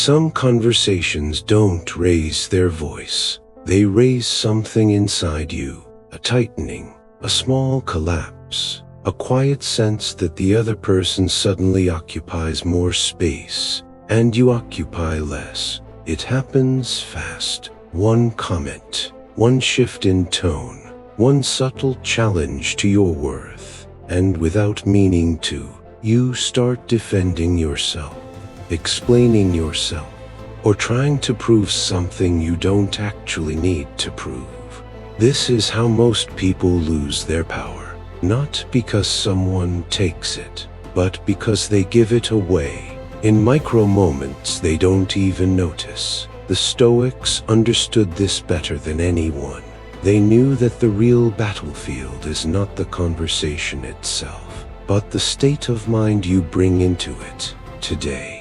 Some conversations don't raise their voice. They raise something inside you, a tightening, a small collapse, a quiet sense that the other person suddenly occupies more space, and you occupy less. It happens fast. One comment, one shift in tone, one subtle challenge to your worth, and without meaning to, you start defending yourself, explaining yourself, or trying to prove something you don't actually need to prove. This is how most people lose their power, not because someone takes it, but because they give it away. In micro moments they don't even notice. The Stoics understood this better than anyone. They knew that the real battlefield is not the conversation itself, but the state of mind you bring into it. Today,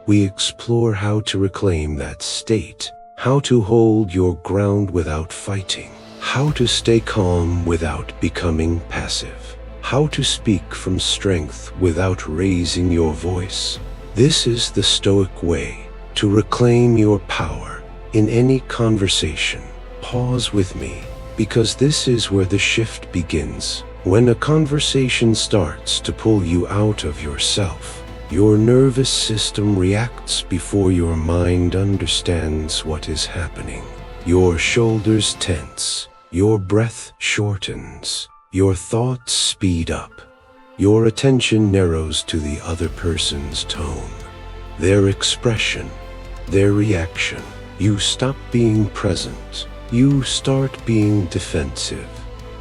we explore how to reclaim that state, how to hold your ground without fighting, how to stay calm without becoming passive, how to speak from strength without raising your voice. This is the Stoic way to reclaim your power in any conversation. Pause with me, because this is where the shift begins. When a conversation starts to pull you out of yourself, your nervous system reacts before your mind understands what is happening. Your shoulders tense, your breath shortens, your thoughts speed up. Your attention narrows to the other person's tone, their expression, their reaction. You stop being present. You start being defensive.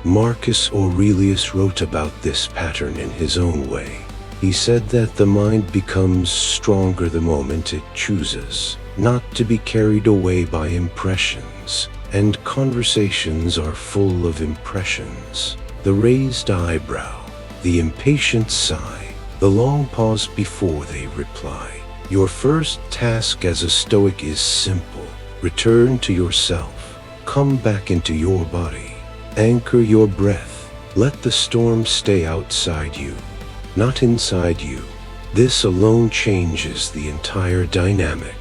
Marcus Aurelius wrote about this pattern in his own way. He said that the mind becomes stronger the moment it chooses not to be carried away by impressions, and conversations are full of impressions. The raised eyebrow, the impatient sigh, the long pause before they reply. Your first task as a Stoic is simple. Return to yourself. Come back into your body. Anchor your breath. Let the storm stay outside you, not inside you. This alone changes the entire dynamic,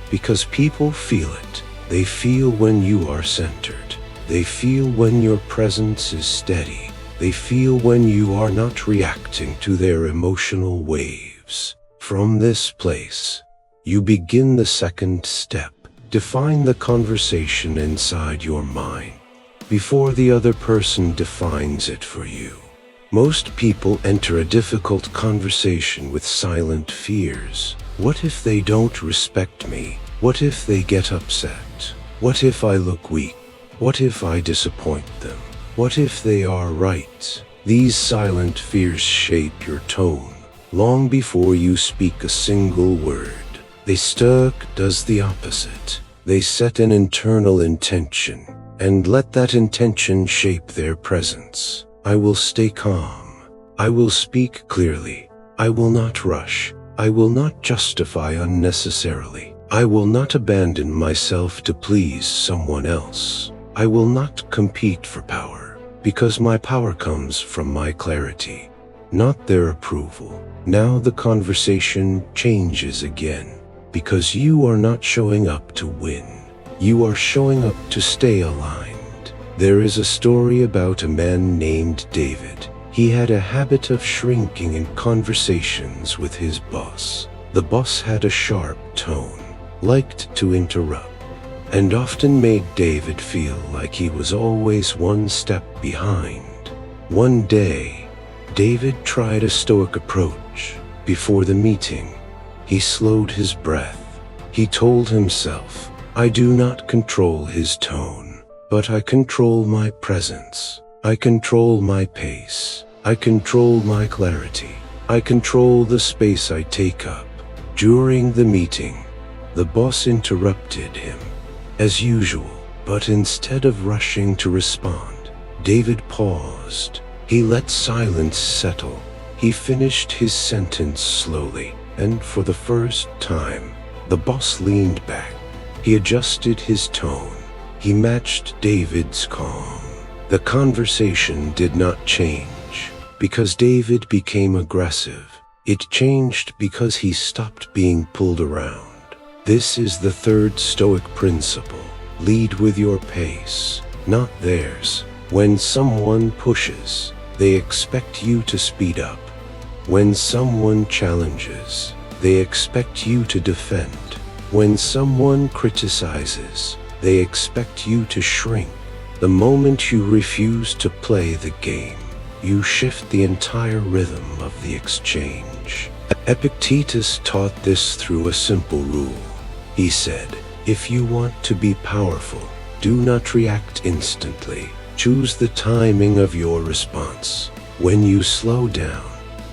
because people feel it. They feel when you are centered. They feel when your presence is steady. They feel when you are not reacting to their emotional waves. From this place, you begin the second step. Define the conversation inside your mind before the other person defines it for you. Most people enter a difficult conversation with silent fears. What if they don't respect me? What if they get upset? What if I look weak? What if I disappoint them? What if they are right? These silent fears shape your tone long before you speak a single word. The Stoic does the opposite. They set an internal intention and let that intention shape their presence. I will stay calm. I will speak clearly. I will not rush. I will not justify unnecessarily. I will not abandon myself to please someone else. I will not compete for power, because my power comes from my clarity, not their approval. Now the conversation changes again, because you are not showing up to win. You are showing up to stay aligned. There is a story about a man named David. He had a habit of shrinking in conversations with his boss. The boss had a sharp tone, liked to interrupt, and often made David feel like he was always one step behind. One day, David tried a Stoic approach. Before the meeting, he slowed his breath. He told himself, I do not control his tone, but I control my presence. I control my pace. I control my clarity. I control the space I take up. During the meeting, the boss interrupted him, as usual, but instead of rushing to respond, David paused. He let silence settle. He finished his sentence slowly, and for the first time, the boss leaned back. He adjusted his tone. He matched David's calm. The conversation did not change because David became aggressive. It changed because he stopped being pulled around. This is the third Stoic principle. Lead with your pace, not theirs. When someone pushes, they expect you to speed up. When someone challenges, they expect you to defend. When someone criticizes, they expect you to shrink. The moment you refuse to play the game, you shift the entire rhythm of the exchange. Epictetus taught this through a simple rule. He said, "If you want to be powerful, do not react instantly. Choose the timing of your response. When you slow down,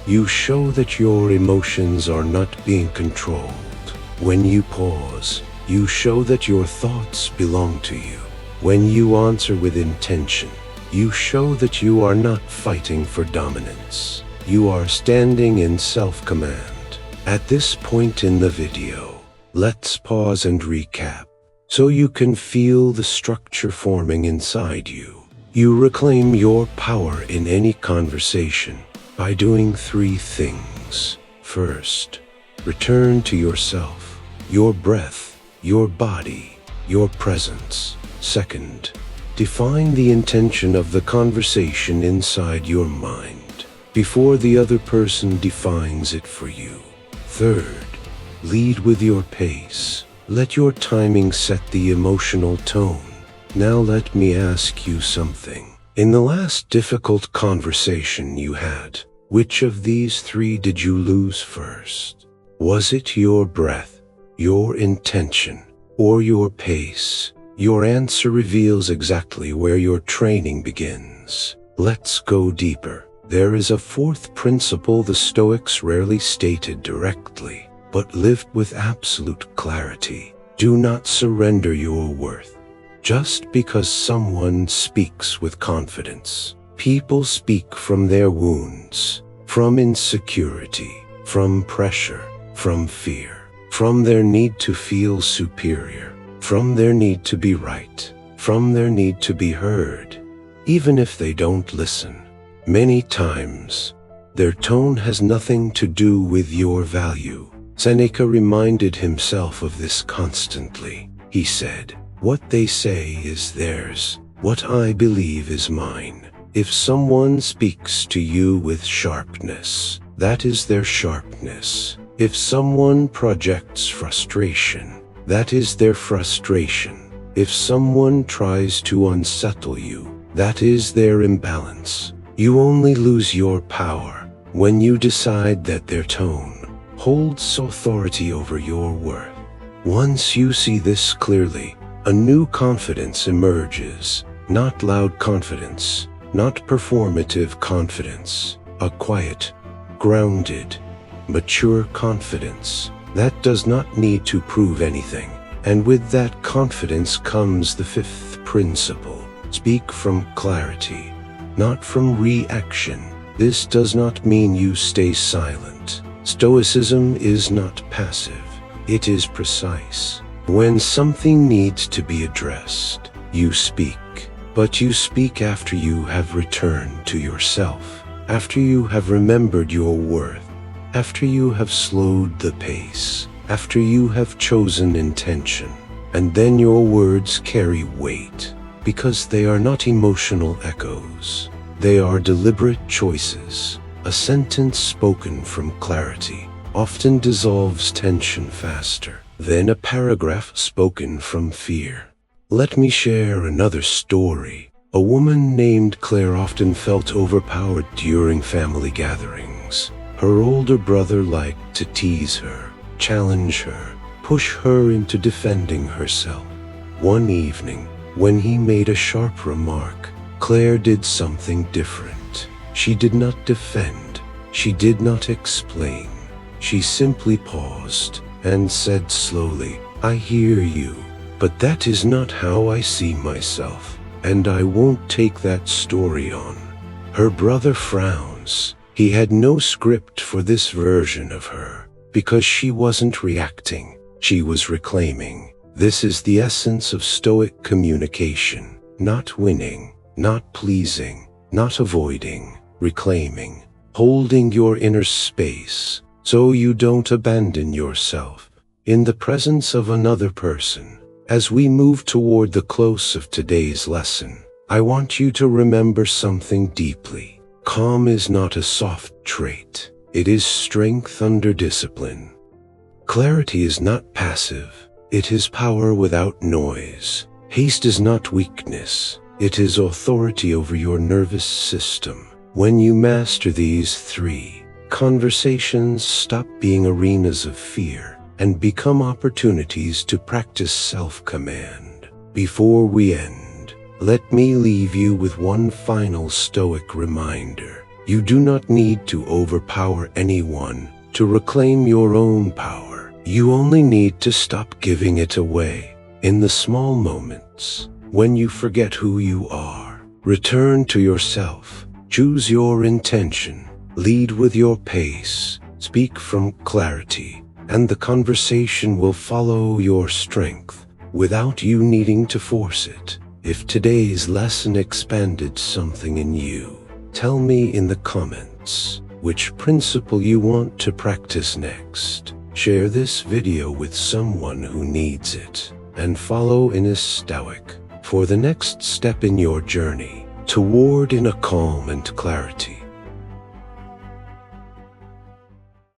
you show that your emotions are not being controlled. When you pause, you show that your thoughts belong to you. When you answer with intention, you show that you are not fighting for dominance. You are standing in self-command." At this point in the video, let's pause and recap, so you can feel the structure forming inside you. You reclaim your power in any conversation by doing three things. First, return to yourself, your breath, your body, your presence. Second, define the intention of the conversation inside your mind before the other person defines it for you. Third, lead with your pace. Let your timing set the emotional tone. Now let me ask you something. In the last difficult conversation you had, which of these three did you lose first? Was it your breath, your intention, or your pace? Your answer reveals exactly where your training begins. Let's go deeper. There is a fourth principle the Stoics rarely stated directly, but lived with absolute clarity. Do not surrender your worth. Just because someone speaks with confidence, people speak from their wounds, from insecurity, from pressure, from fear, from their need to feel superior, from their need to be right, from their need to be heard. Even if they don't listen, many times, their tone has nothing to do with your value. Seneca reminded himself of this constantly. He said, "What they say is theirs, what I believe is mine." If someone speaks to you with sharpness, that is their sharpness. If someone projects frustration, that is their frustration. If someone tries to unsettle you, that is their imbalance. You only lose your power when you decide that their tone holds authority over your worth. Once you see this clearly, a new confidence emerges. Not loud confidence, not performative confidence, a quiet, grounded, mature confidence that does not need to prove anything. And with that confidence comes the fifth principle. Speak from clarity, not from reaction. This does not mean you stay silent. Stoicism is not passive, it is precise. When something needs to be addressed, you speak. But you speak after you have returned to yourself, after you have remembered your worth, after you have slowed the pace, after you have chosen intention. And then your words carry weight, because they are not emotional echoes. They are deliberate choices. A sentence spoken from clarity often dissolves tension faster than a paragraph spoken from fear. Let me share another story. A woman named Claire often felt overpowered during family gatherings. Her older brother liked to tease her, challenge her, push her into defending herself. One evening, when he made a sharp remark, Claire did something different. She did not defend. She did not explain. She simply paused and said slowly, "I hear you, but that is not how I see myself, and I won't take that story on." Her brother frowns. He had no script for this version of her, because she wasn't reacting, she was reclaiming. This is the essence of Stoic communication. Not winning, not pleasing, not avoiding, reclaiming, holding your inner space so you don't abandon yourself. in the presence of another person. As we move toward the close of today's lesson, I want you to remember something deeply. Calm is not a soft trait. It is strength under discipline. Clarity is not passive. It is power without noise. Haste is not weakness. It is authority over your nervous system. When you master these three, conversations stop being arenas of fear and become opportunities to practice self-command. Before we end, let me leave you with one final Stoic reminder. You do not need to overpower anyone to reclaim your own power. You only need to stop giving it away. In the small moments, when you forget who you are, return to yourself. Choose your intention. Lead with your pace. Speak from clarity, and the conversation will follow your strength without you needing to force it. If today's lesson expanded something in you, tell me in the comments which principle you want to practice next. Share this video with someone who needs it, and follow Stoic for the next step in your journey toward inner calm and clarity.